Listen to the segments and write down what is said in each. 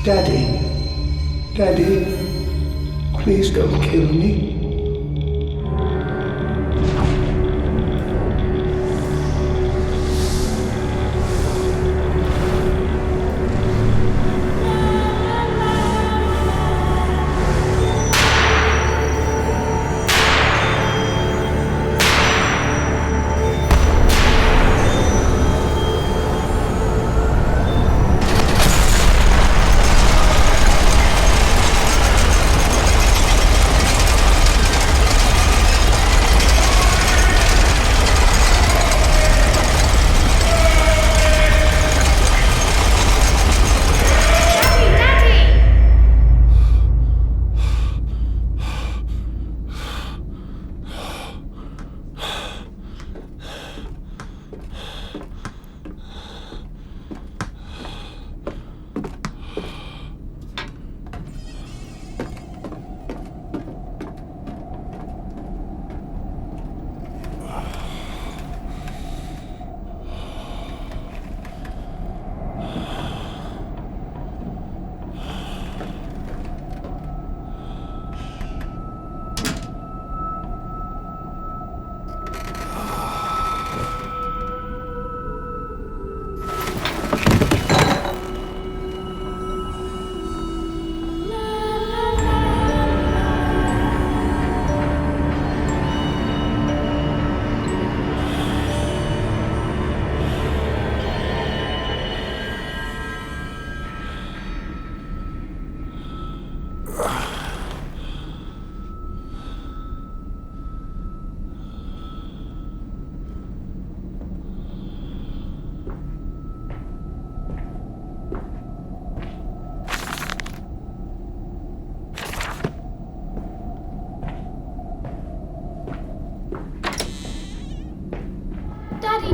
Daddy, Daddy, please don't kill me.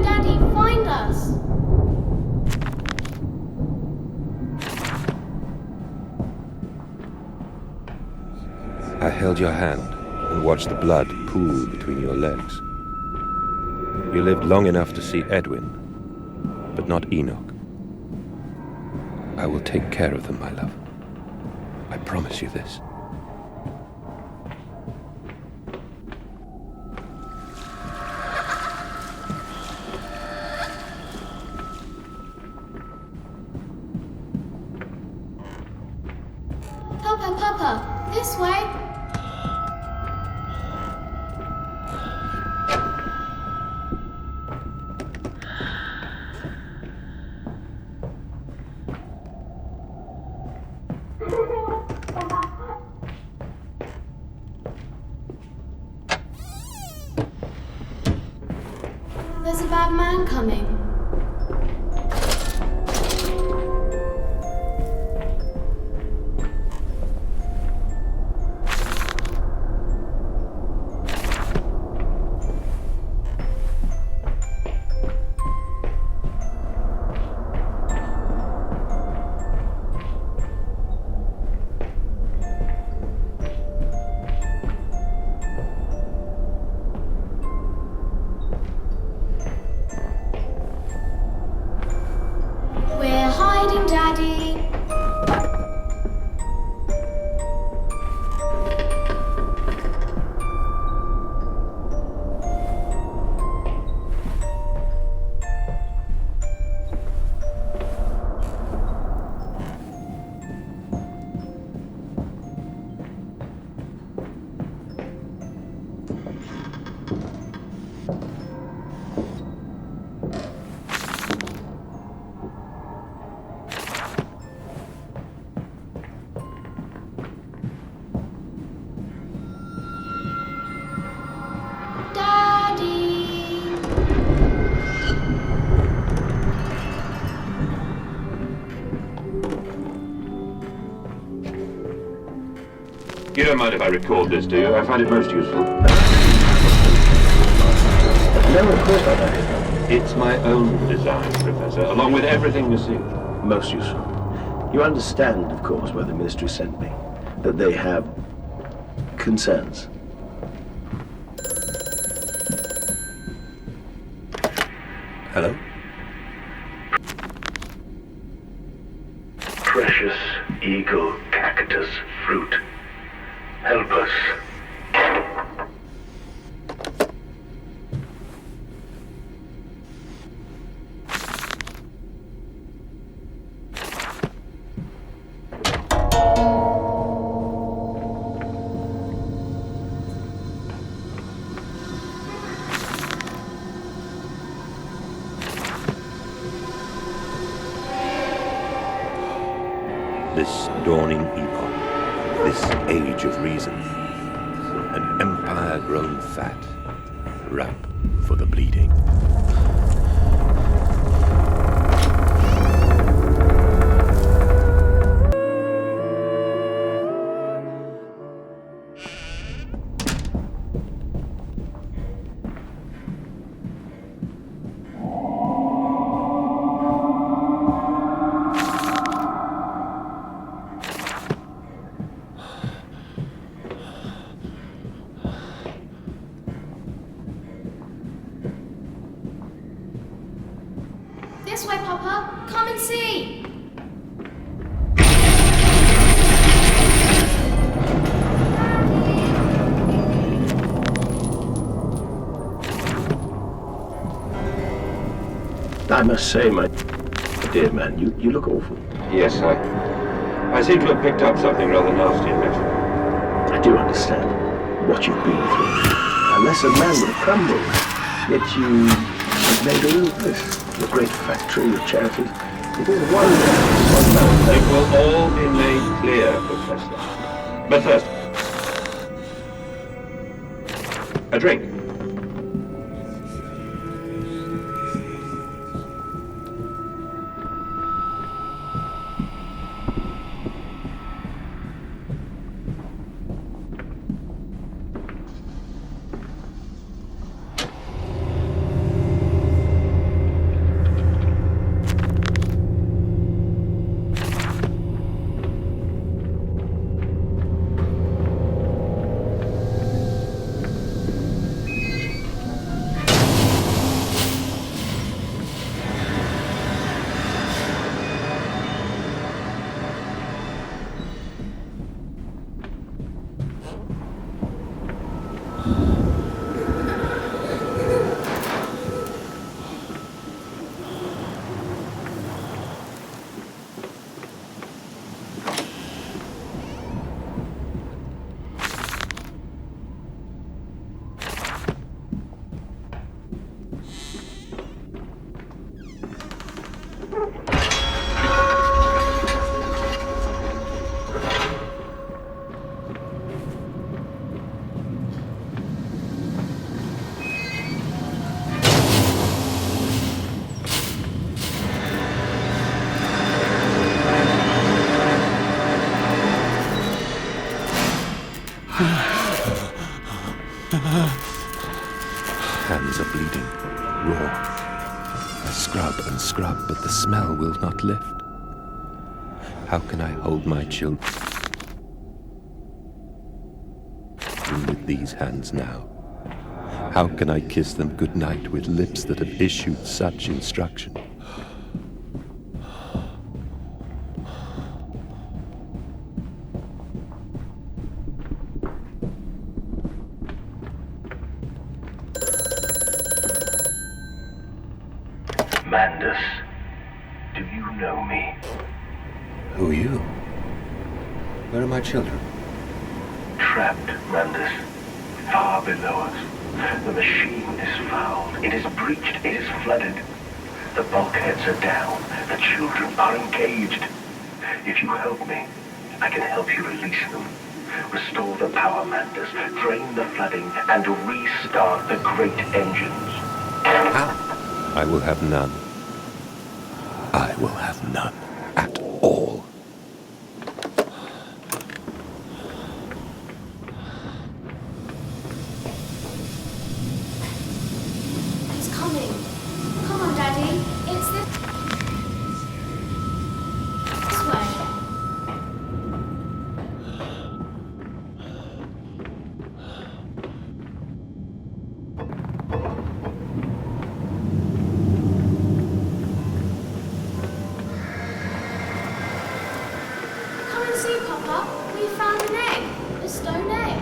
Daddy, find us! I held your hand and watched the blood pool between your legs. You lived long enough to see Edwin, but not Enoch. I will take care of them, my love. I promise you this. Papa, this way! There's a bad man coming. You don't mind if I record this, do you? I find it most useful. No, of course I don't. It's my own design, Professor, along with everything you see. Most useful. You understand, of course, why the Ministry sent me. That they have concerns. Hello? precious eagle cactus fruit. Help us. This dawning epoch, this age of reason, an empire grown fat, ripe for the bleeding. This way, Papa. Come and see. I must say, my dear man, you look awful. Yes, I seem to have picked up something rather nasty in that. I do understand what you've been through. Unless a man would have crumbled, yet you have made all of this. Your great factory, your charities. It is one man. It will all be made clear, Professor. But first, a drink. Hands are bleeding, raw. I scrub and scrub, but the smell will not lift. How can I hold my children with these hands now? How can I kiss them goodnight with lips that have issued such instruction? Mandus, do you know me? Who are you? Where are my children? Trapped, Mandus, far below us. The machine is fouled. It is breached. It is flooded. The bulkheads are down. The children are engaged. If you help me, I can help you release them. Restore the power, Mandus. Drain the flooding and restart the great engines. How? I will have none. I will have none at all. He's coming. Come on, Daddy. It's this way. Papa, we found an egg. A stone egg.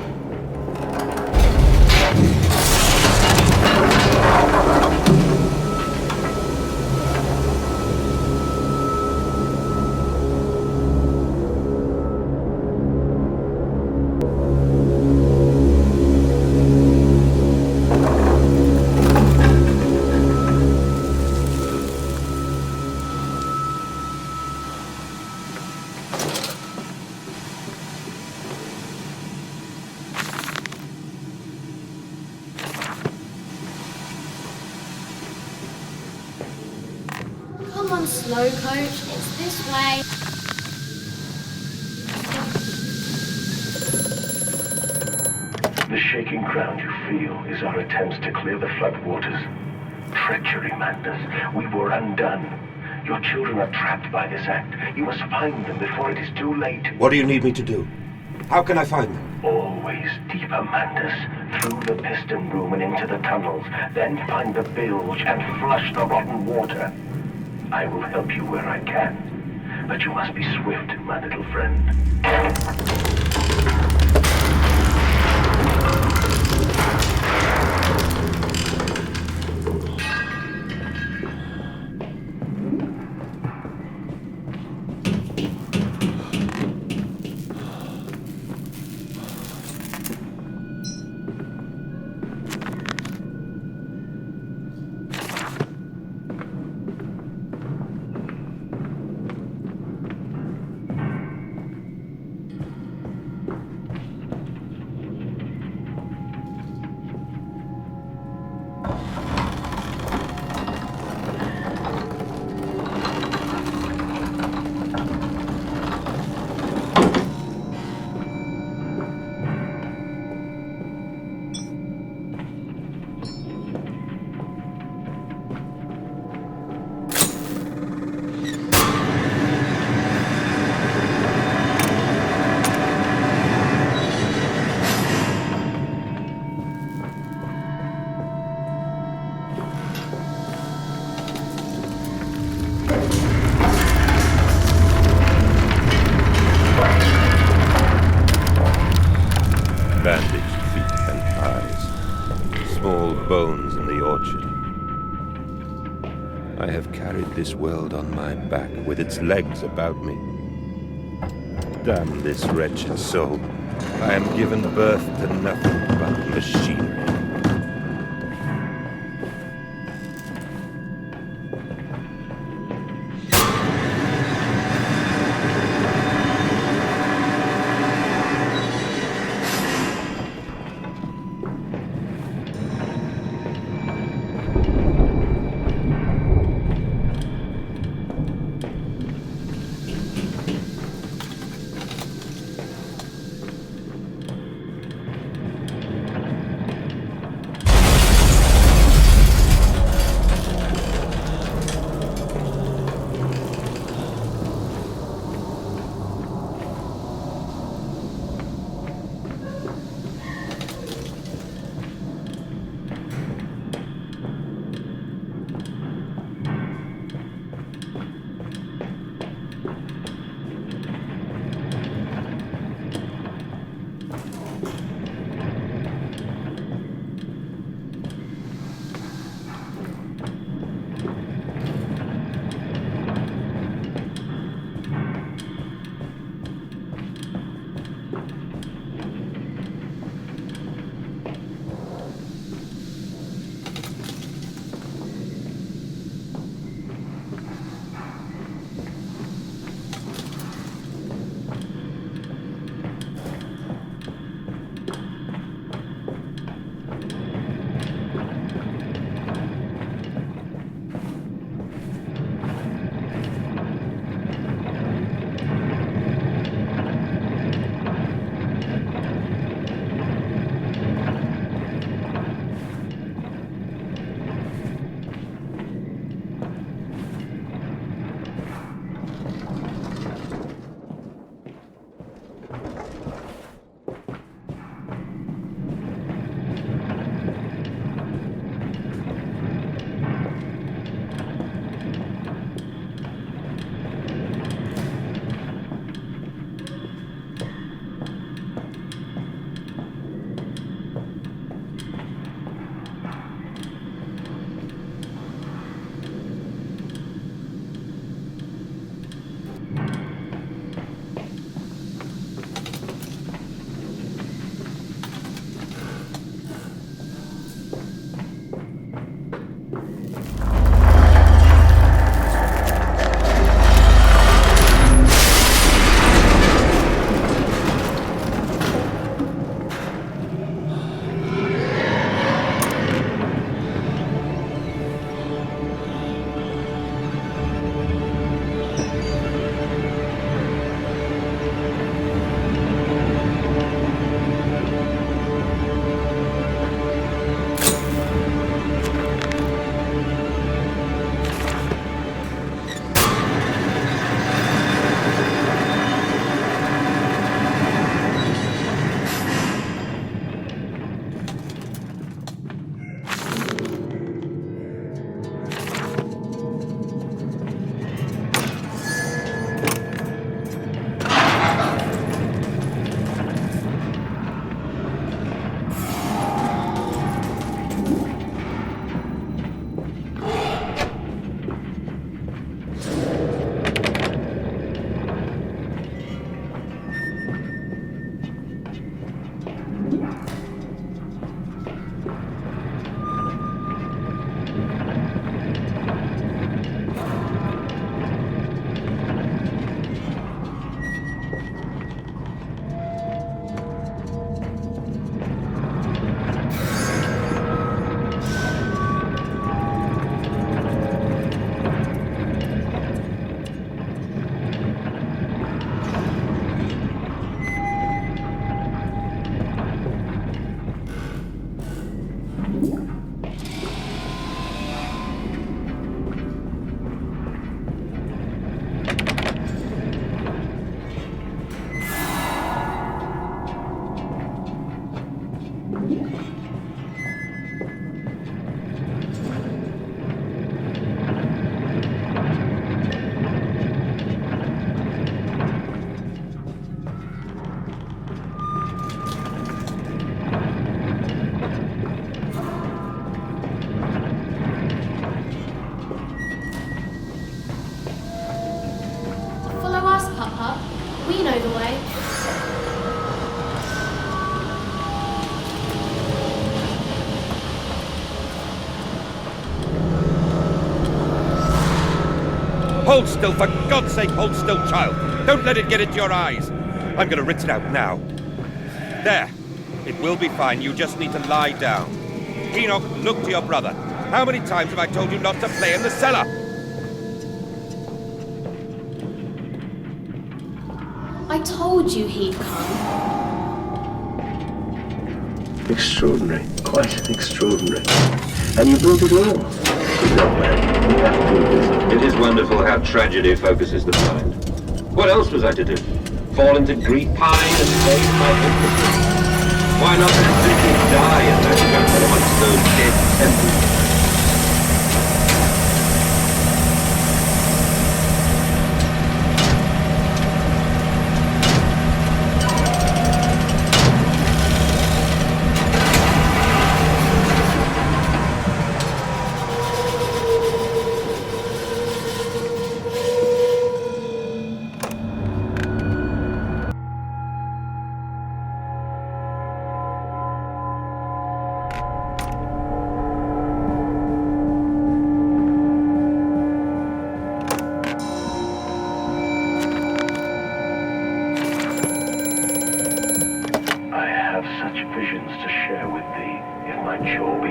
Come on, slow coach. It's this way. The shaking ground you feel is our attempts to clear the flood waters. Treachery, Mandus. We were undone. Your children are trapped by this act. You must find them before it is too late. What do you need me to do? How can I find them? Always deeper, Mandus. Through the piston room and into the tunnels. Then find the bilge and flush the rotten water. I will help you where I can. But you must be swift, my little friend. Bandaged feet and eyes. Small bones in the orchard. I have carried this world on my back with its legs about me. Damn this wretched soul. I am given birth to nothing but machinery. Hold still, for God's sake, hold still, child. Don't let it get into your eyes. I'm gonna rinse it out now. There. It will be fine. You just need to lie down. Enoch, look to your brother. How many times have I told you not to play in the cellar? I told you he'd come. Extraordinary. Quite extraordinary. And you brought it all. No way. We have to do this. It is wonderful how tragedy focuses the mind. What else was I to do? Fall into Greek pine and save my victim? Why not simply die and let go amongst those dead temples?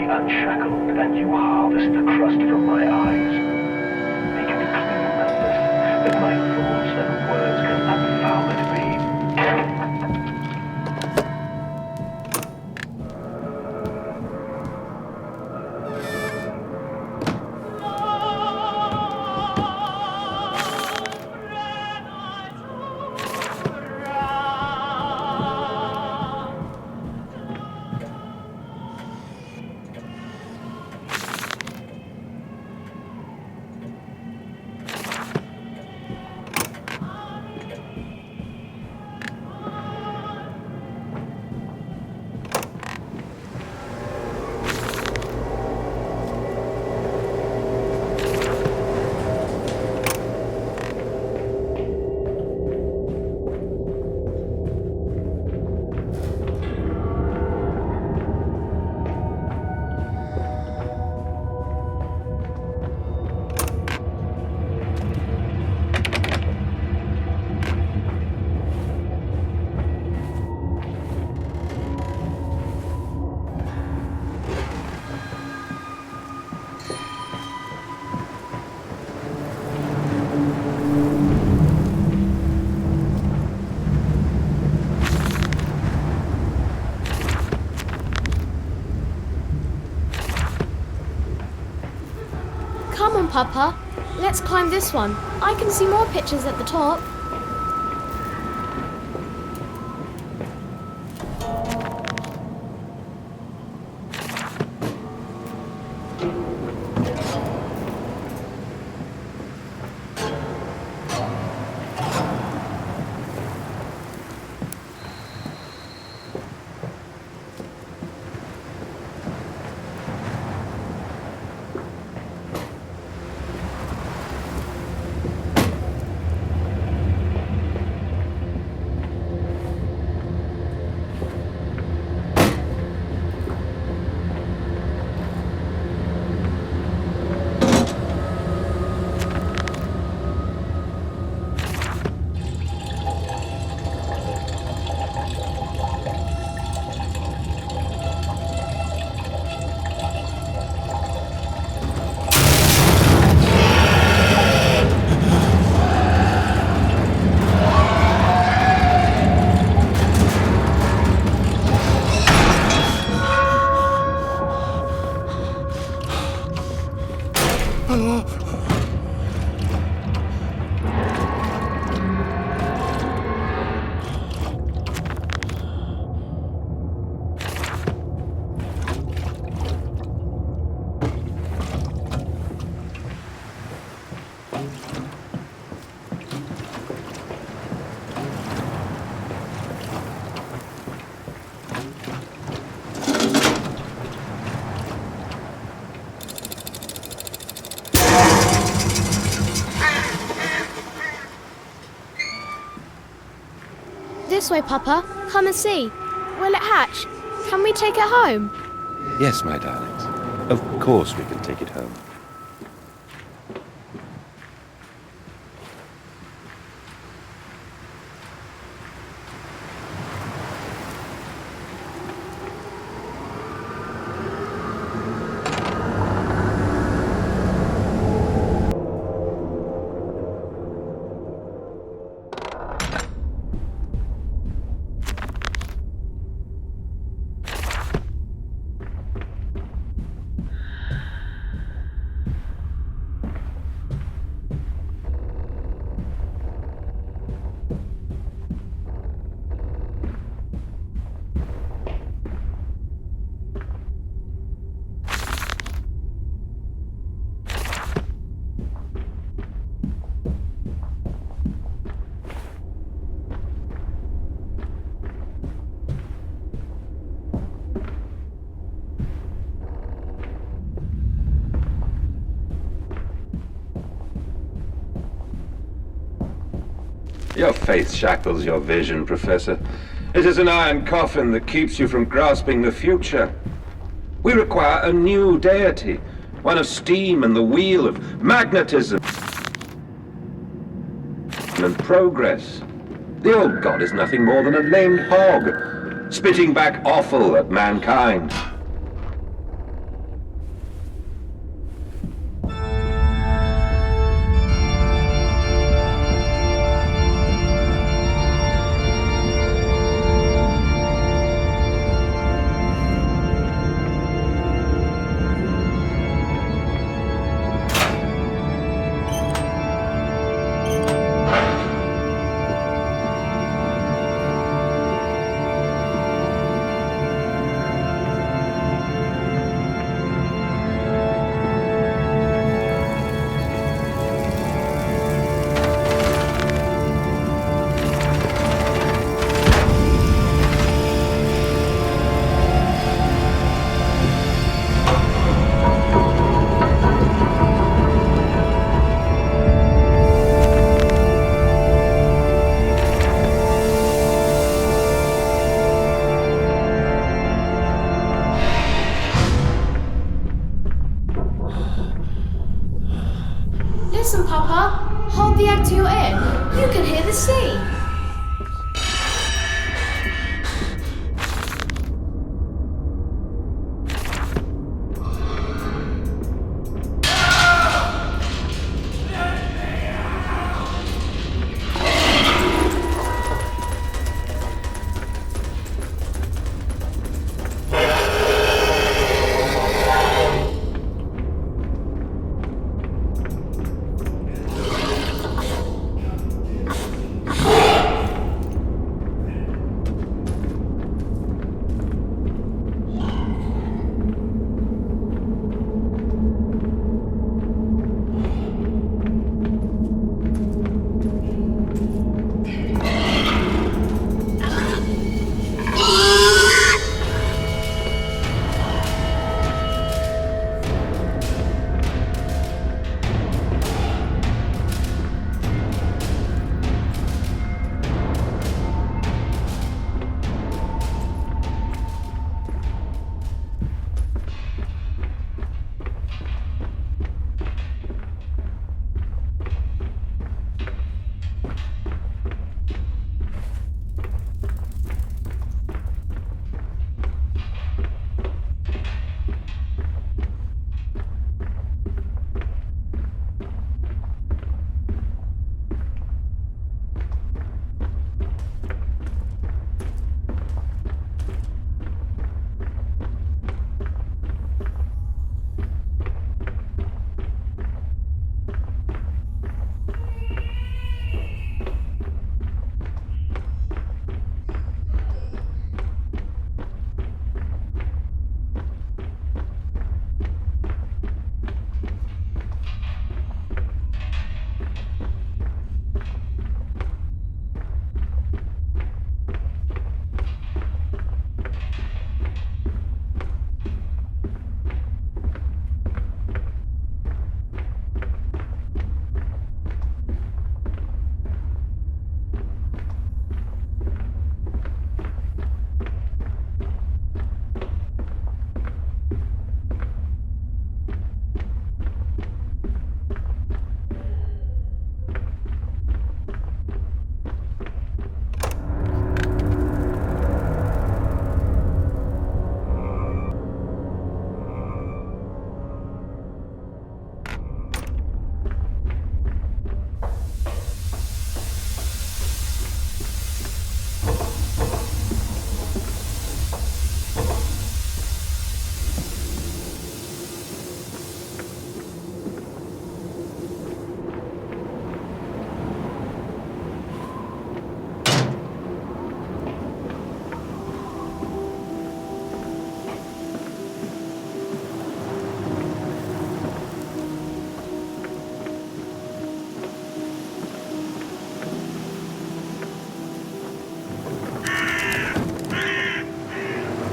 Unshackled, and you harvest the crust from my eyes. Make me clean madness, that my thoughts and words can unfoul it be. Come on, Papa. Let's climb this one. I can see more pictures at the top. This way, Papa. Come and see. Will it hatch? Can we take it home? Yes, my darlings. Of course we can take it home. Your faith shackles your vision, Professor. It is an iron coffin that keeps you from grasping the future. We require a new deity, one of steam and the wheel, of magnetism and progress. The old god is nothing more than a lamed hog, spitting back offal at mankind. Listen, Papa. Hold the egg to your ear. You can hear the sea.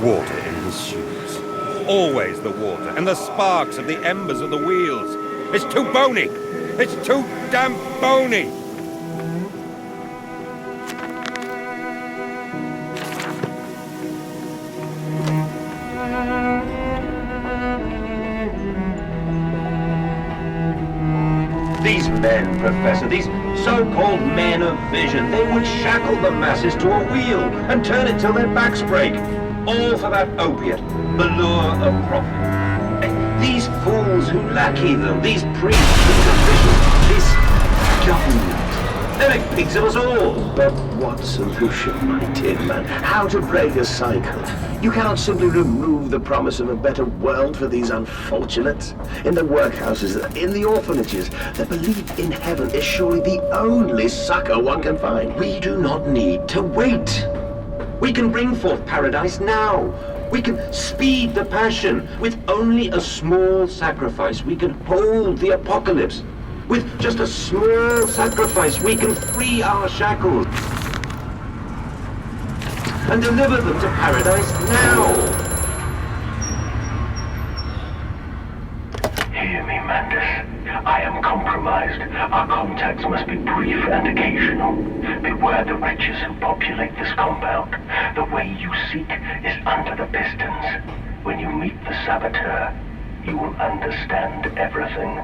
Water in his shoes. Always the water, and the sparks of the embers of the wheels. It's too bony! It's too damn bony! men, Professor, these so-called men of vision, they would shackle the masses to a wheel and turn it till their backs break. All for that opiate, the lure of profit. These fools who lackey them, these priests, these officials, this government, they make pigs of us all. But what solution, my dear man? How to break a cycle? You cannot simply remove the promise of a better world for these unfortunates. In the workhouses, in the orphanages, the belief in heaven is surely the only succor one can find. We do not need to wait. We can bring forth paradise now. We can speed the passion. With only a small sacrifice, we can hold the apocalypse. With just a small sacrifice, we can free our shackles and deliver them to paradise now. Hear me, Mandus. I am compromised. Our contacts must be brief and occasional. Beware the wretches who populate this compound. The way you seek is under the pistons. When you meet the saboteur, you will understand everything.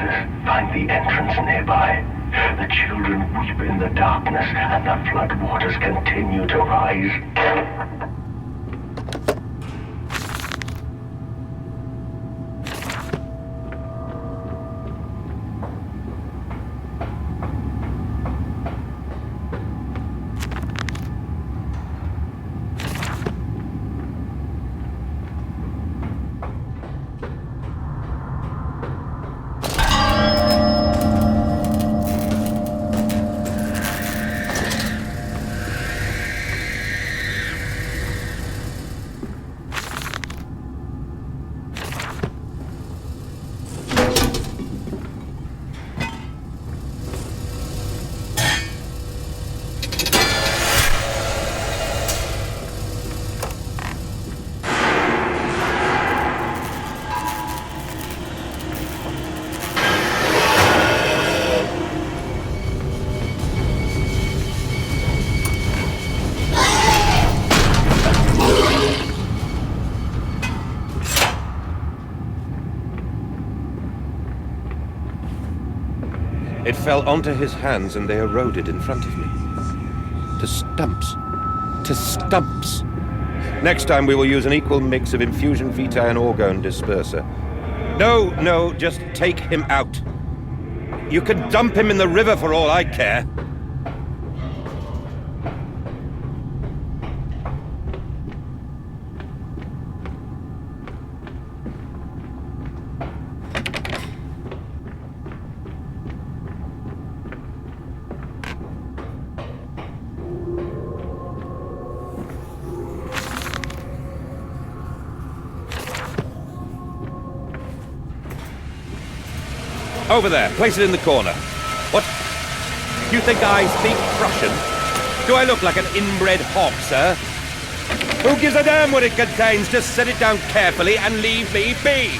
Mandus, find the entrance nearby. The children weep in the darkness, and the flood waters continue to rise. It fell onto his hands and they eroded in front of me. To stumps. To stumps. Next time we will use an equal mix of infusion vitae and orgone disperser. No, just take him out. You can dump him in the river for all I care. Over there, place it in the corner. What? You think I speak Prussian? Do I look like an inbred hog, sir? Who gives a damn what it contains? Just set it down carefully and leave me be!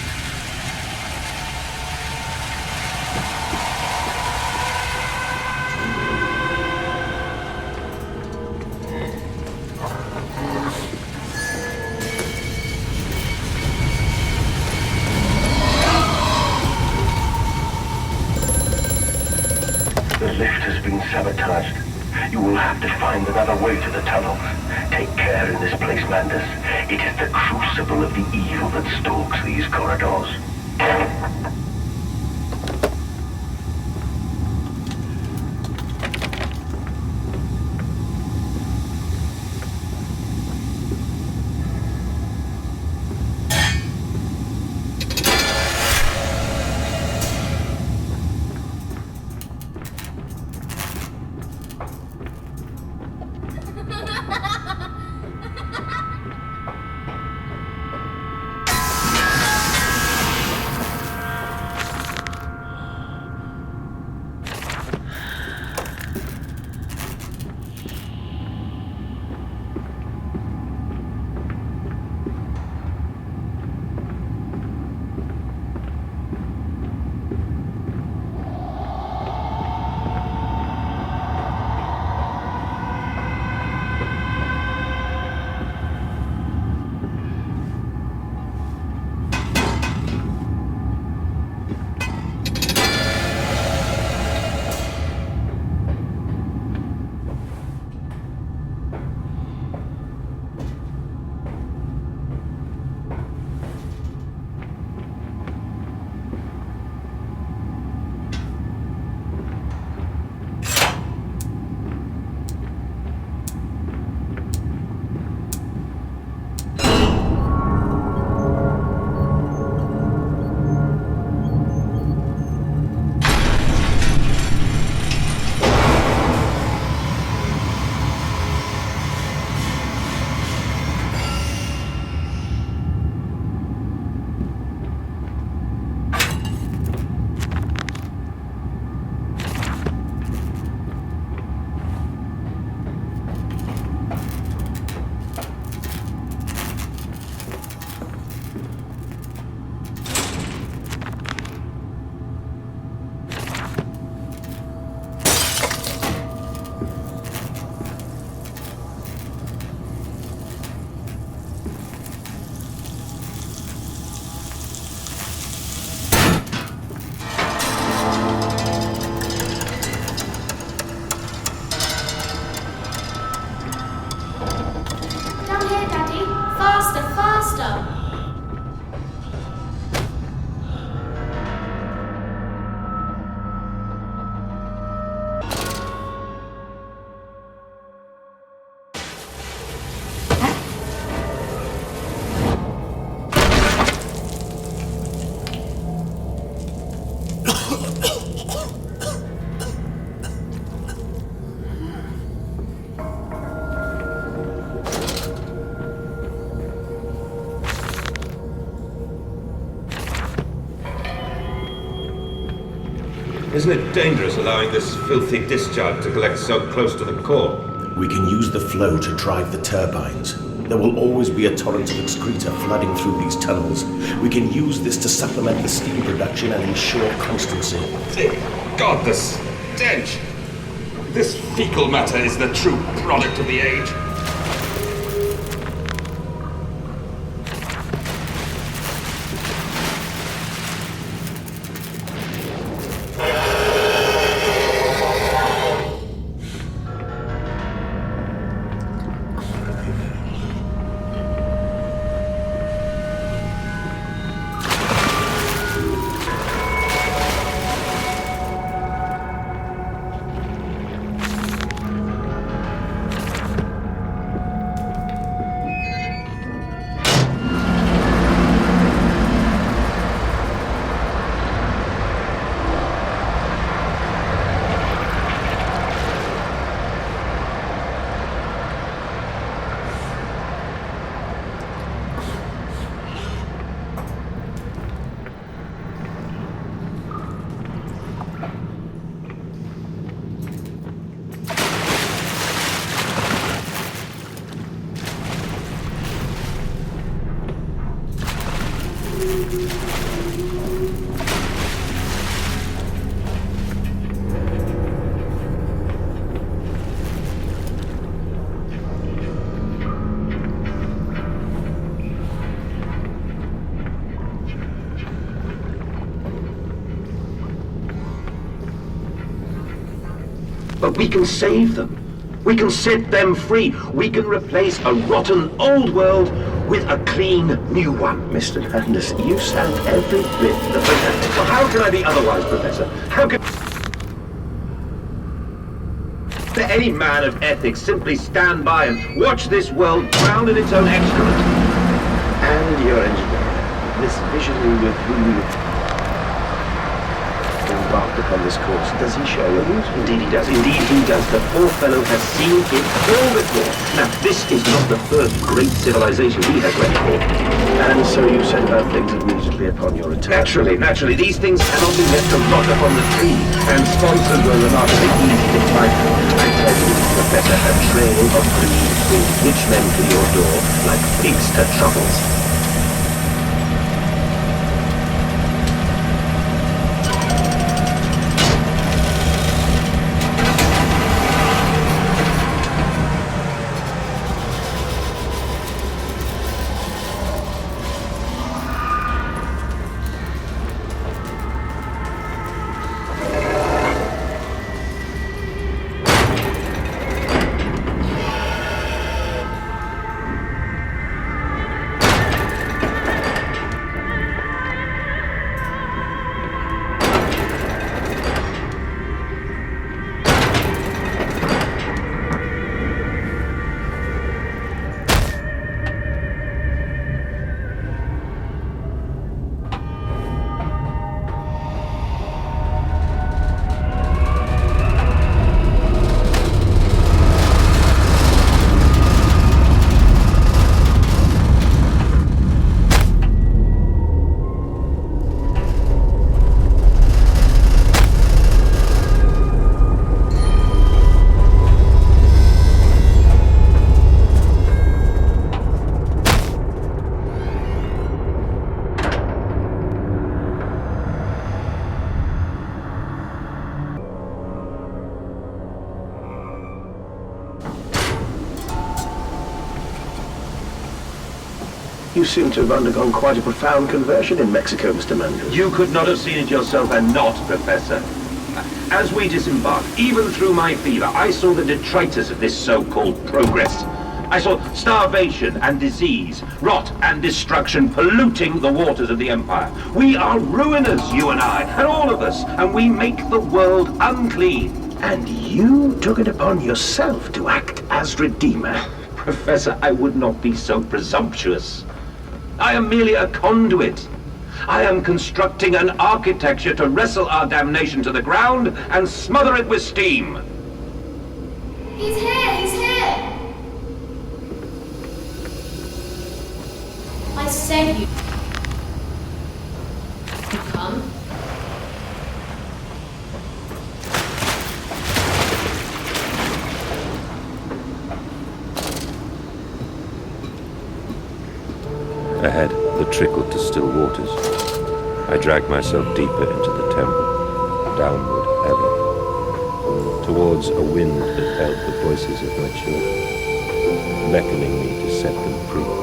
The lift has been sabotaged. You will have to find another way to the tunnels. Take care in this place, Mandus. It is the crucible of the evil that stalks these corridors. Isn't it dangerous allowing this filthy discharge to collect so close to the core? We can use the flow to drive the turbines. There will always be a torrent of excreta flooding through these tunnels. We can use this to supplement the steam production and ensure constancy. God, the stench! This fecal matter is the true product of the age. But we can save them. We can set them free. We can replace a rotten old world with a clean new one. Mr. Landis, you sound every bit the better. Well, how can I be otherwise, Professor? How can any man of ethics simply stand by and watch this world drown in its own excrement? And your engineer, this visionary with whom you embarked upon this course, does he share your views? Indeed he does. Indeed he does. The poor fellow has seen it all before. Now, this is not the first great civilization he has read for. And so you set about things immediately upon your return? Naturally. These things cannot be left to rot upon the tree, and sponsors were remarkably easy to find. I tell you, Professor, a trail of greed brings rich men to your door like pigs to truffles. You seem to have undergone quite a profound conversion in Mexico, Mr. Mandel. You could not have seen it yourself and not, Professor. As we disembarked, even through my fever, I saw the detritus of this so-called progress. I saw starvation and disease, rot and destruction polluting the waters of the Empire. We are ruiners, you and I, and all of us, and we make the world unclean. And you took it upon yourself to act as Redeemer. Professor, I would not be so presumptuous. I am merely a conduit. I am constructing an architecture to wrestle our damnation to the ground and smother it with steam. He's here! He's here! I said you... You come? Ahead, the trickle to still waters. I dragged myself deeper into the temple, downward ever, towards a wind that held the voices of my children, beckoning me to set them free.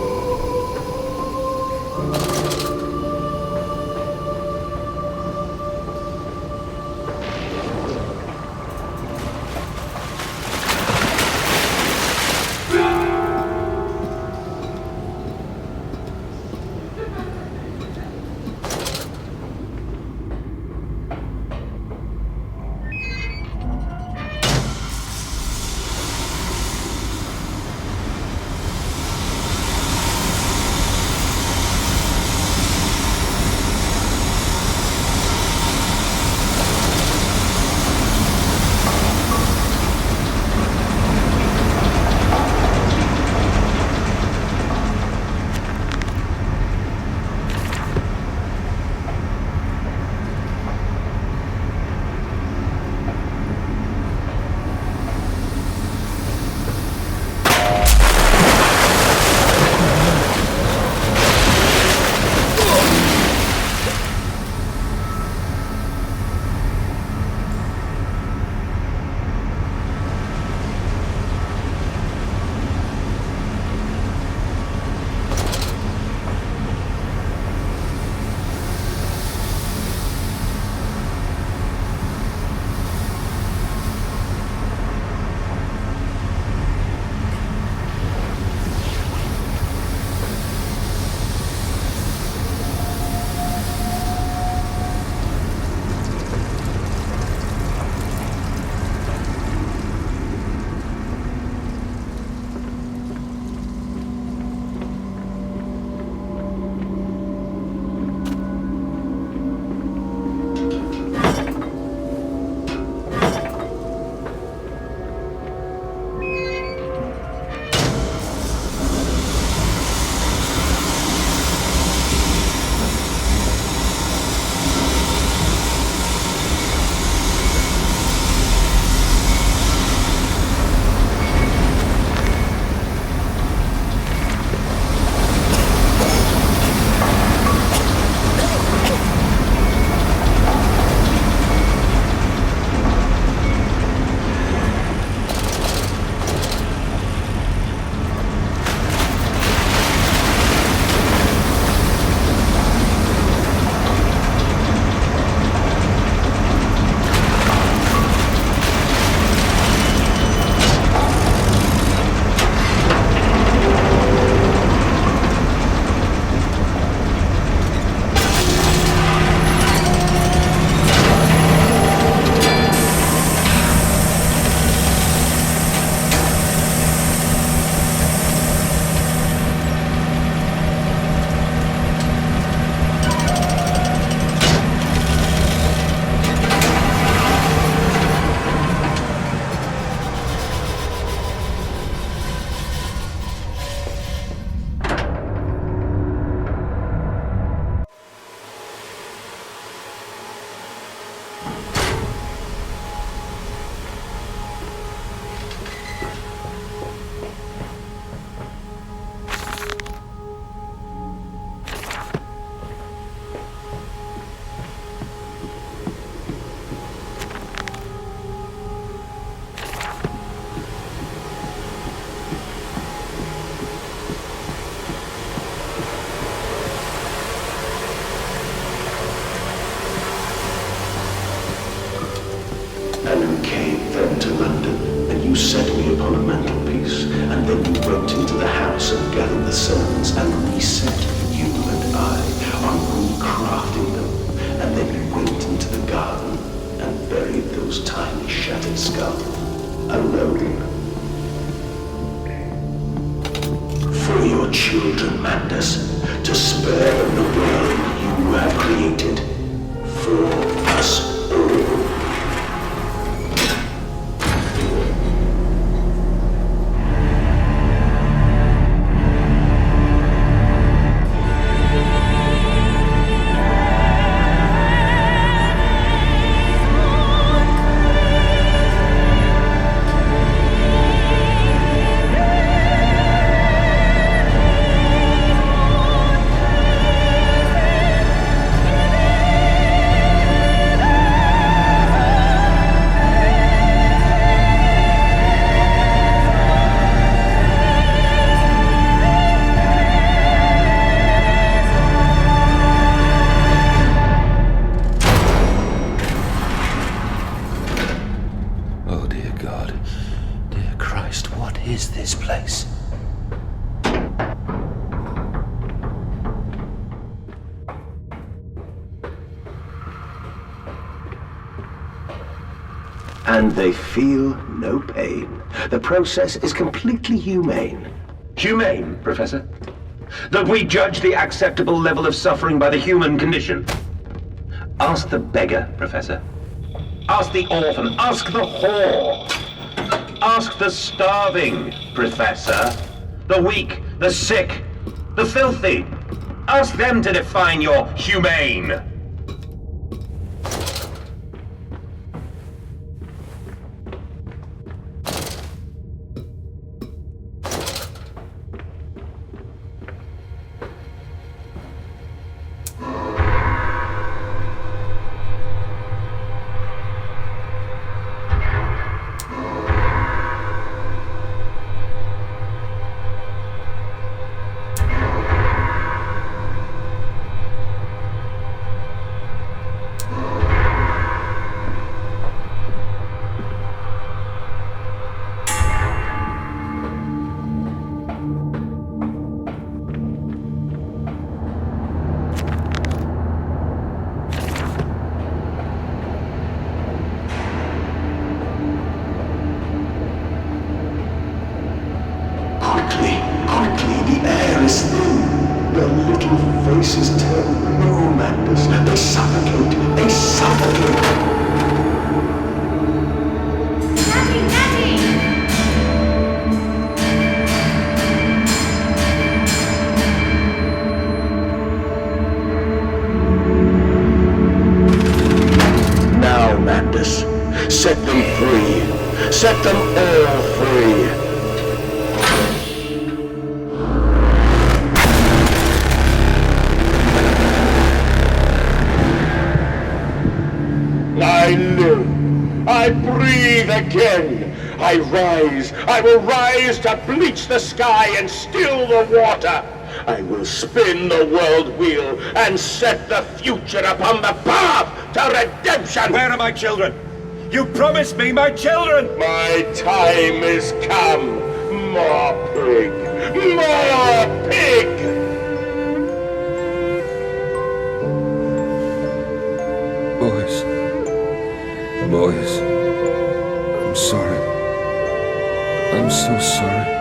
God. Dear Christ, what is this place? And they feel no pain. The process is completely humane. Humane, Professor? That we judge the acceptable level of suffering by the human condition? Ask the beggar, Professor. Ask the orphan. Ask the whore. Ask the starving, Professor. The weak, the sick, the filthy. Ask them to define your humane. Faces turn blue, Mandus. They suffocate. They suffocate. Daddy, Daddy! Now, Mandus, set them free. Set them all free. I live. I breathe again. I rise. I will rise to bleach the sky and still the water. I will spin the world wheel and set the future upon the path to redemption. Where are my children? You promised me my children! My time is come. More pig. More pig. Boys, I'm sorry. I'm so sorry.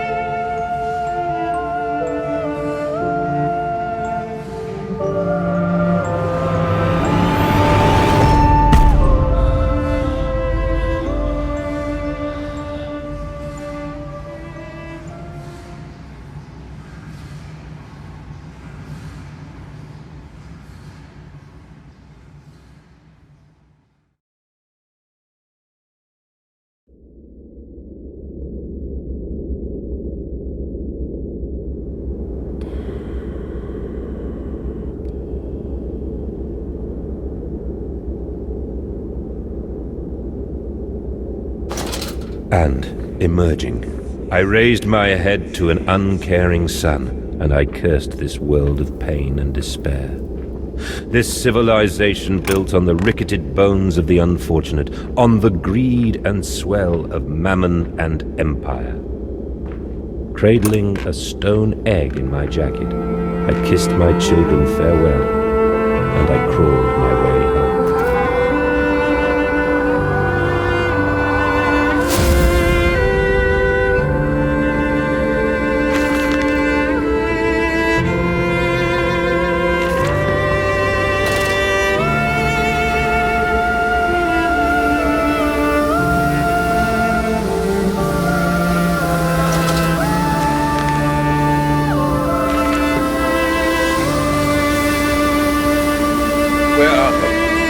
And, emerging, I raised my head to an uncaring sun, and I cursed this world of pain and despair. This civilization built on the ricketed bones of the unfortunate, on the greed and swell of mammon and empire. Cradling a stone egg in my jacket, I kissed my children farewell, and I crawled my way home. Where are they?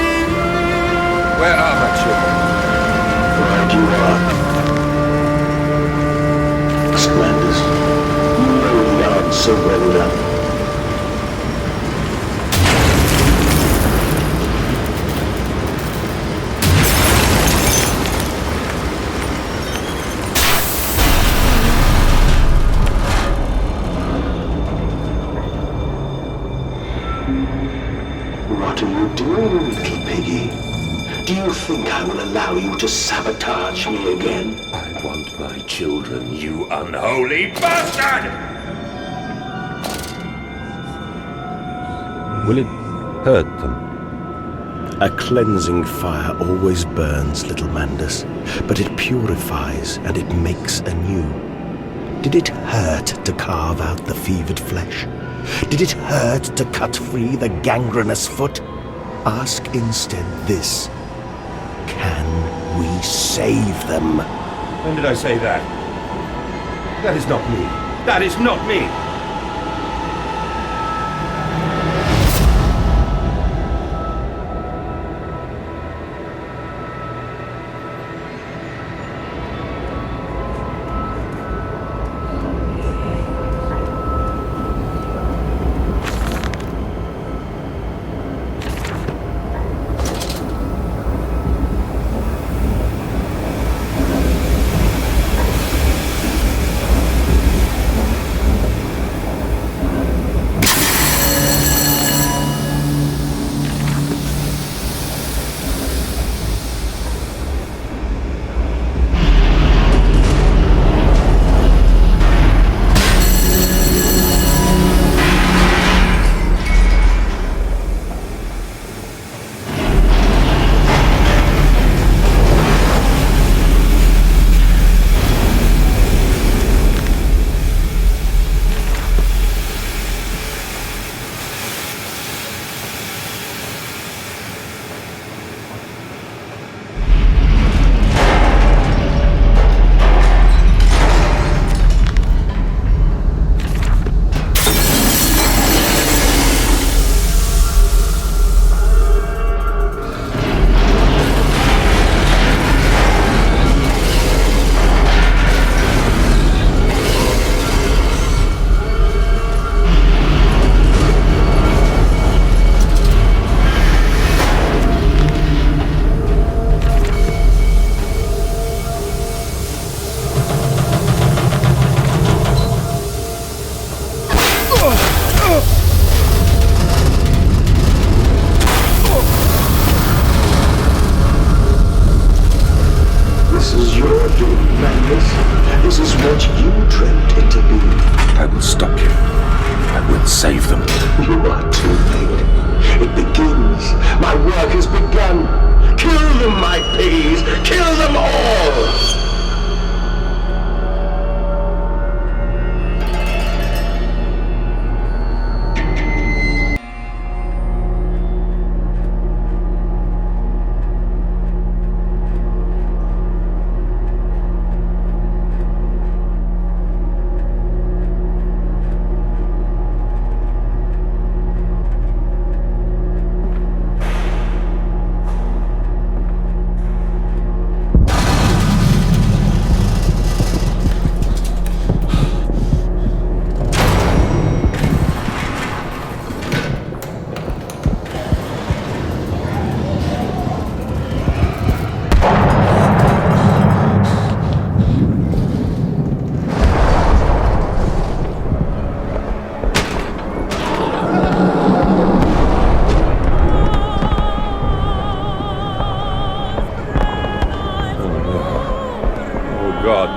think I will allow you to sabotage me again? I want my children, you unholy bastard! Will it hurt them? A cleansing fire always burns, little Mandus, but it purifies and it makes anew. Did it hurt to carve out the fevered flesh? Did it hurt to cut free the gangrenous foot? Ask instead this. Can we save them? When did I say that? That is not me. That is not me! Save them. You are too late. It begins. My work has begun. Kill them, my piggies. Kill them all.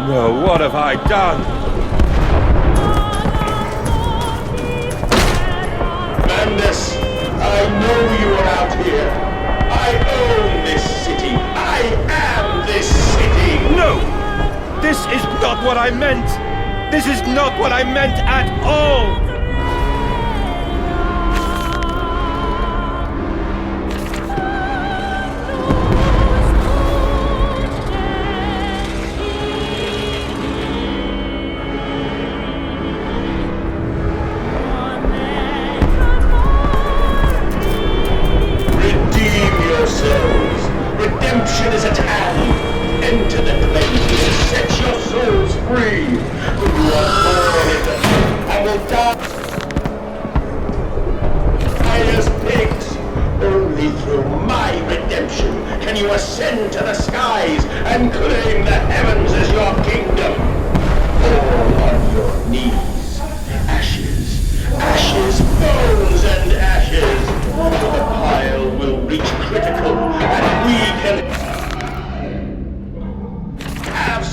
No, what have I done? Mandus, I know you are out here. I own this city. I am this city. No! This is not what I meant! This is not what I meant at all! Redemption is at hand. Enter the cleansing and set your souls free. For you are born in the and will die.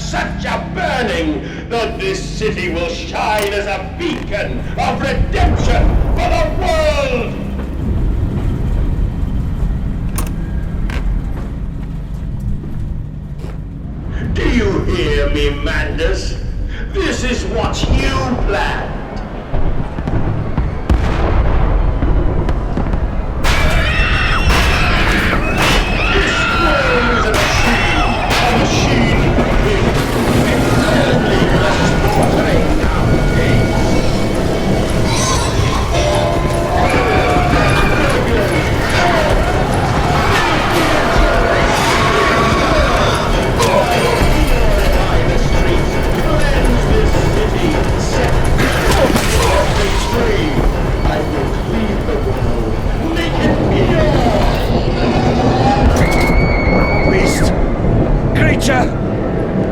such a burning that this city will shine as a beacon of redemption for the world! Do you hear me, Mandus? This is what you planned.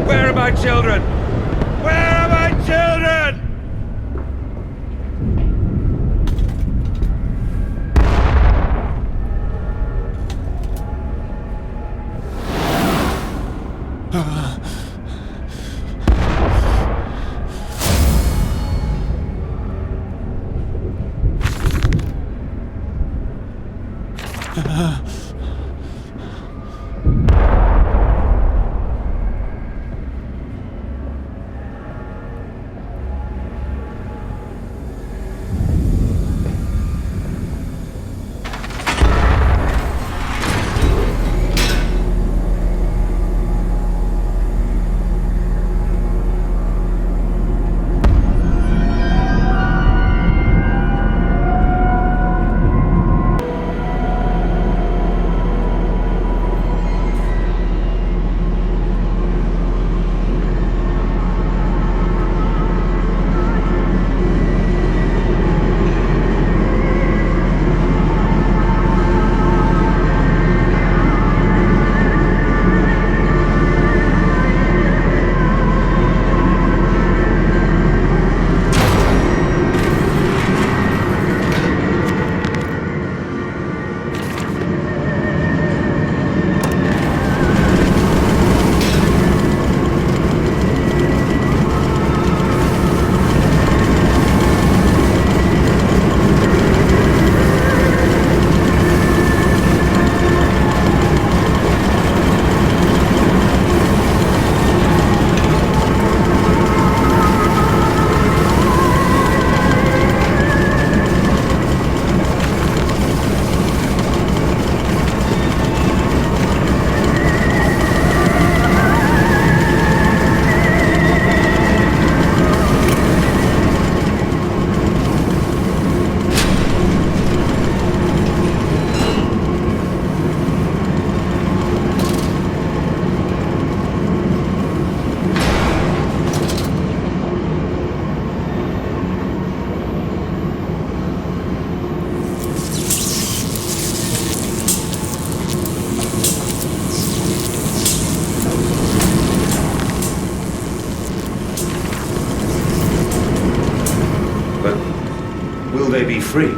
Where are my children? Where are my children? Will they be free?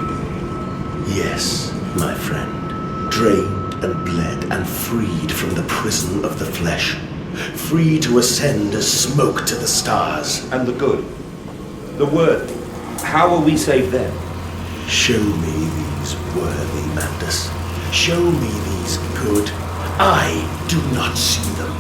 Yes, my friend. Drained and bled and freed from the prison of the flesh. Free to ascend as smoke to the stars. And the good? The worthy? How will we save them? Show me these worthy, Mandus. Show me these good. I do not see them.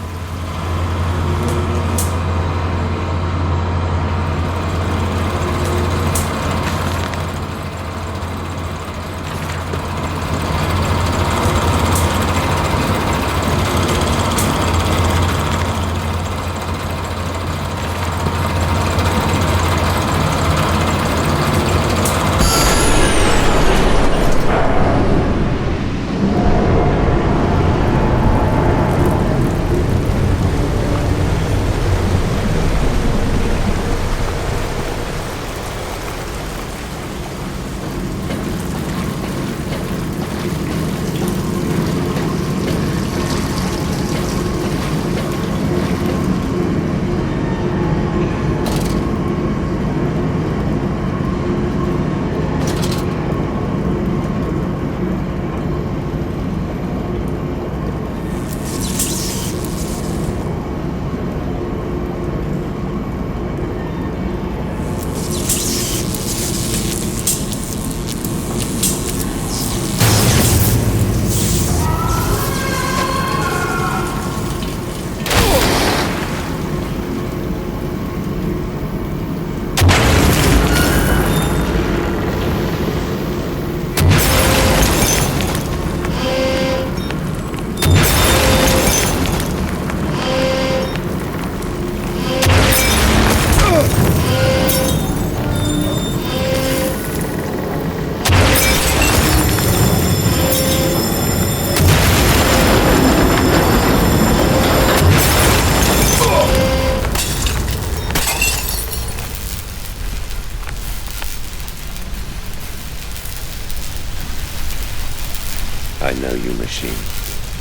I know you, machine.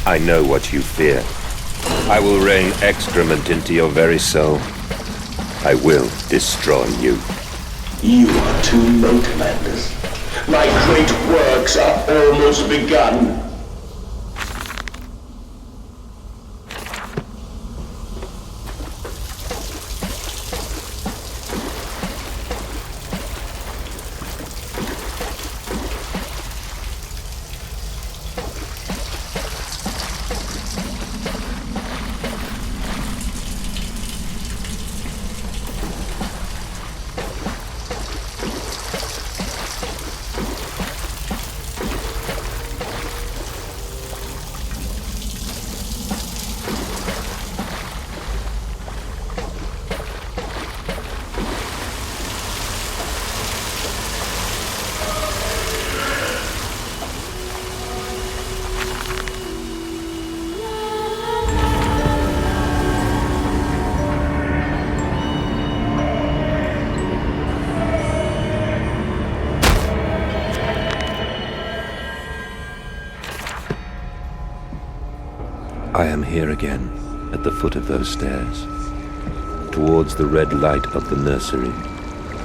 I know what you fear. I will rain excrement into your very soul. I will destroy you. You are too late, Mandus. My great works are almost begun. I am here again, at the foot of those stairs, towards the red light of the nursery,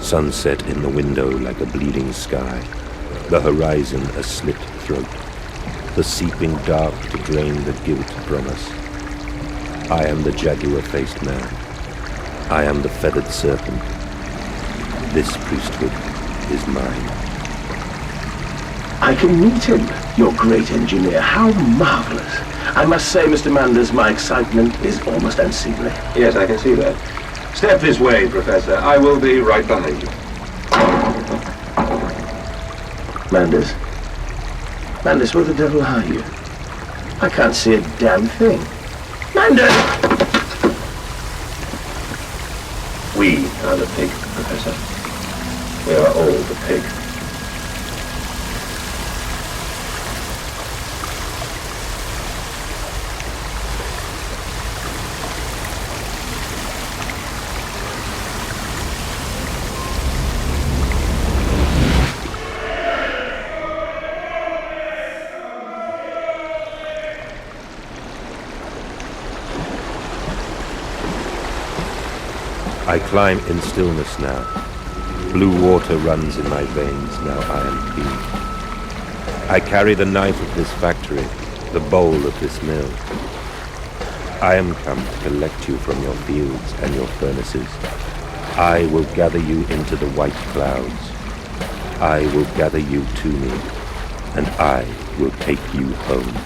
sunset in the window like a bleeding sky, the horizon a slit throat, the seeping dark to drain the guilt from us. I am the jaguar-faced man. I am the feathered serpent. This priesthood is mine. I can meet him, your great engineer. How marvelous. I must say, Mr. Manders, my excitement is almost unseemly. Yes, I can see that. Step this way, Professor. I will be right behind you. Manders? Manders, where the devil are you? I can't see a damn thing. Manders! We are the pig, Professor. We are all the pig. I climb in stillness now. Blue water runs in my veins, now I am clean. I carry the knife of this factory, the bowl of this mill. I am come to collect you from your fields and your furnaces. I will gather you into the white clouds. I will gather you to me, and I will take you home.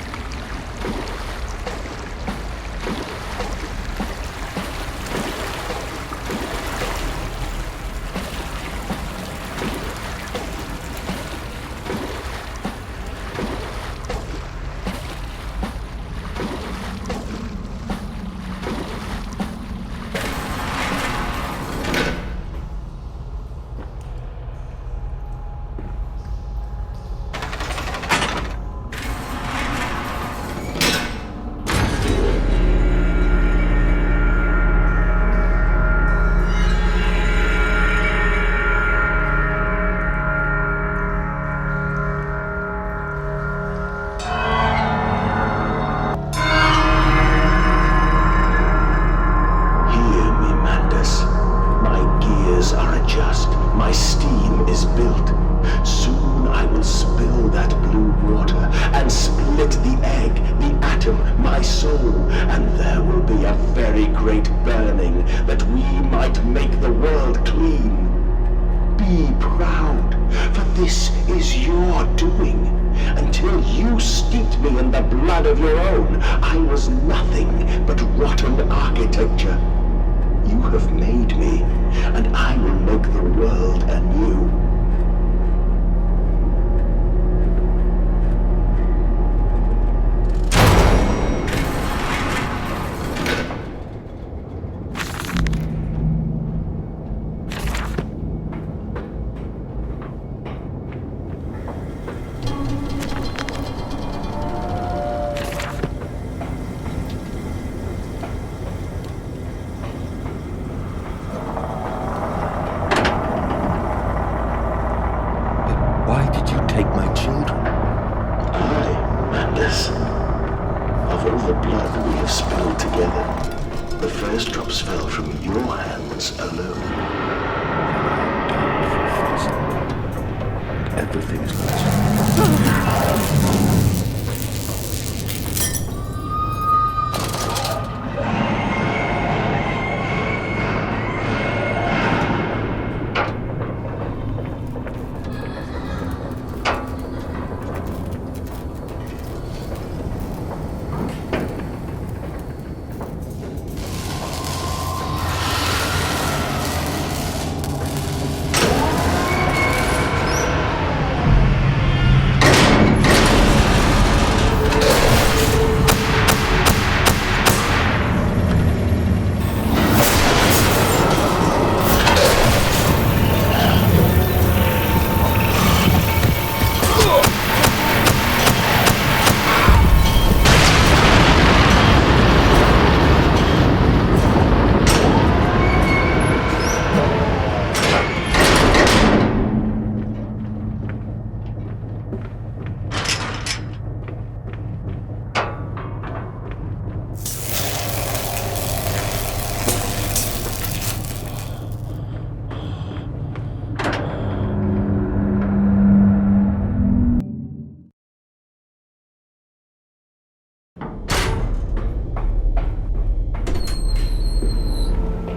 Those drops fell from your hands alone. Everything is lost.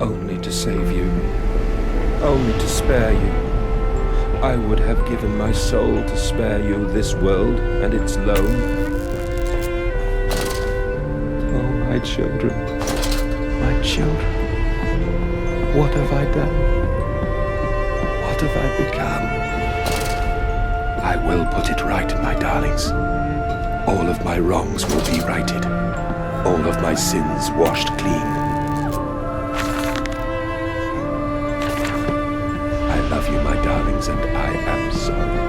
Only to save you. Only to spare you. I would have given my soul to spare you this world and its loan. Oh, my children. My children. What have I done? What have I become? I will put it right, my darlings. All of my wrongs will be righted. All of my sins washed clean. I love you, my darlings, and I am sorry.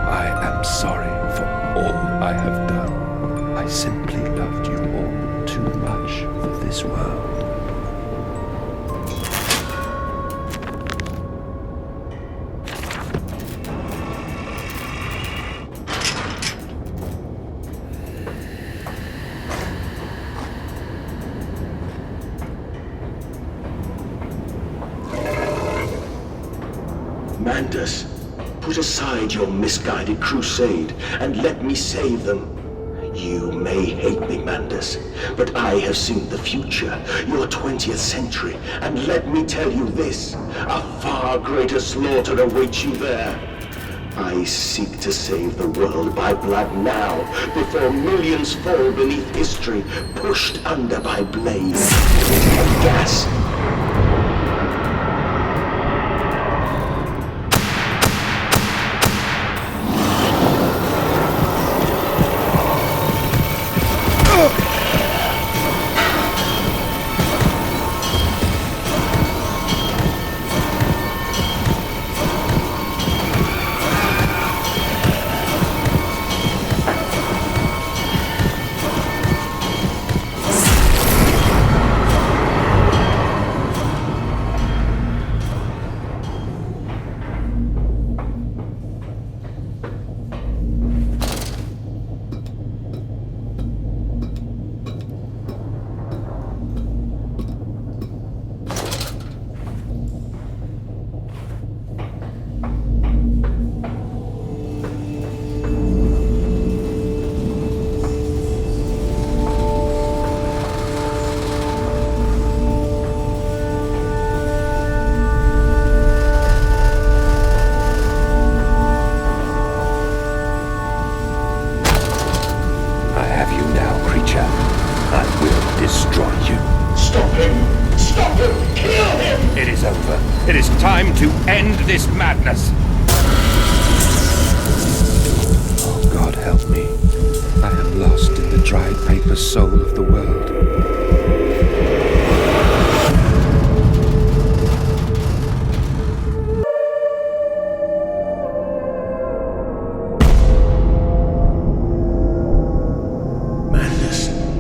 I am sorry for all I have done. I simply loved you all too much for this world. Mandus, put aside your misguided crusade and let me save them. You may hate me, Mandus, but I have seen the future, your 20th century, and let me tell you this, a far greater slaughter awaits you there. I seek to save the world by blood now, before millions fall beneath history, pushed under by blaze and gas. It is time to end this madness. Oh, God help me. I am lost in the dried paper soul of the world.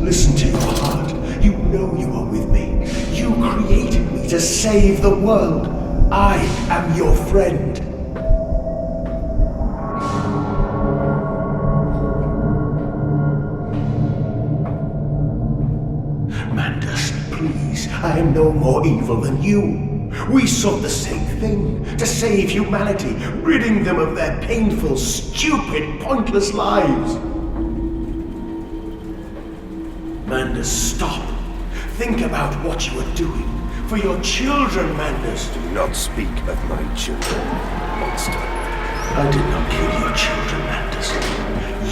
Listen to your heart. You know you are with me. You created me to save the world. I am your friend. Mandus, please, I am no more evil than you. We sought the same thing, to save humanity, ridding them of their painful, stupid, pointless lives. Mandus, stop. Think about what you are doing. For your children, Mandus. Do not speak of my children, monster. I did not kill your children, Mandus.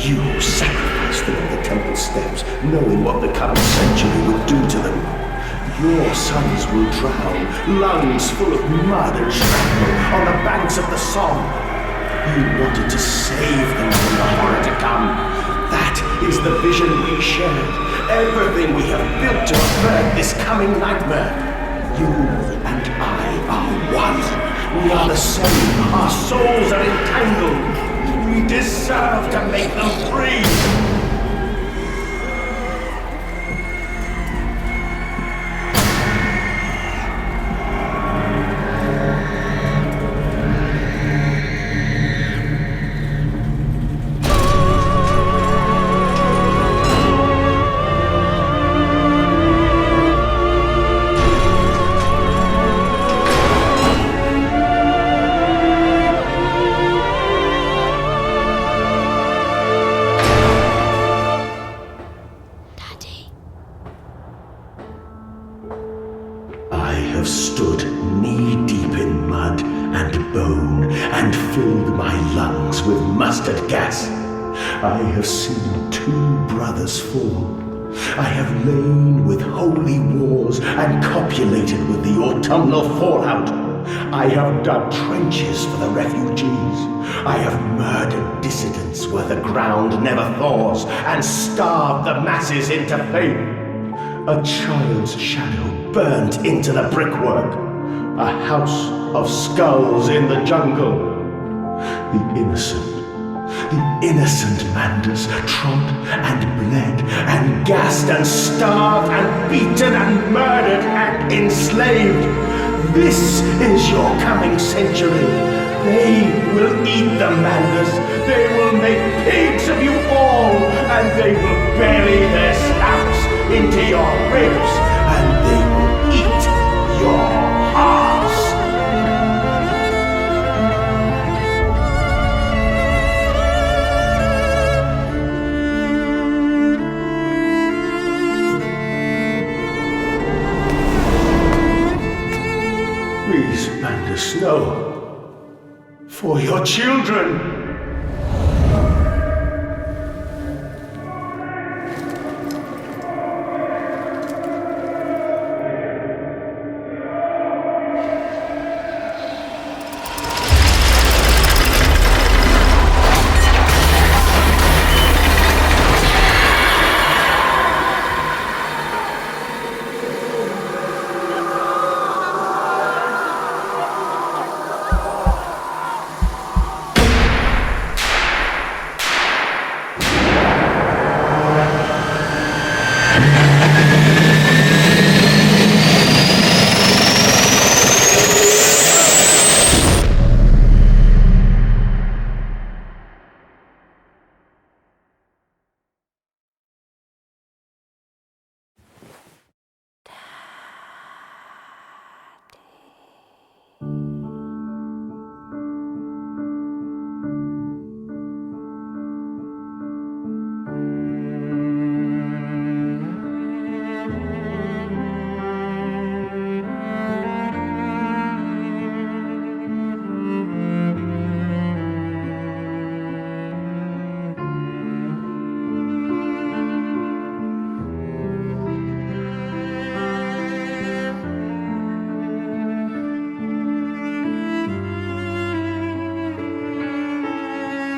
You sacrificed them on the temple steps, knowing what the coming century would do to them. Your sons will drown, lungs full of mud and shrapnel, on the banks of the Somme. You wanted to save them from the horror to come. That is the vision we shared. Everything we have built to avert this coming nightmare. You and I are one. We are the same. Our souls are entangled. We deserve to make them free. I have seen 2 brothers fall. I have lain with holy wars and copulated with the autumnal fallout. I have dug trenches for the refugees. I have murdered dissidents where the ground never thaws and starved the masses into faith. A child's shadow burnt into the brickwork. A house of skulls in the jungle. The innocent Mandus, trod and bled and gassed and starved and beaten and murdered and enslaved. This is your coming century. They will eat the Mandus. They will make pigs of you all, and they will bury their snouts into your ribs, and they will eat your hearts. Please, Mandus, no. For your children.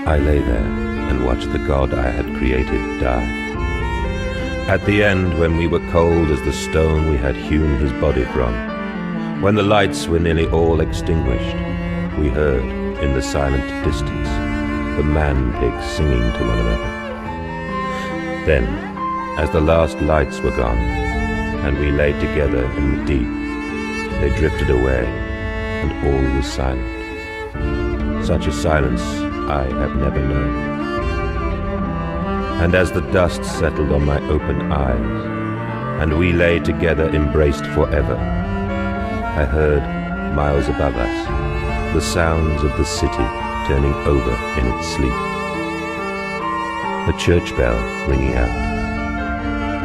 I lay there and watched the god I had created die. At the end, when we were cold as the stone we had hewn his body from, when the lights were nearly all extinguished, we heard, in the silent distance, the man-pigs singing to one another. Then, as the last lights were gone, and we lay together in the deep, they drifted away, and all was silent. Such a silence I have never known. And as the dust settled on my open eyes, and we lay together embraced forever. I heard, miles above us, the sounds of the city turning over in its sleep. A church bell ringing out.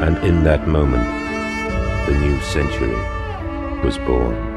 And in that moment, the new century was born.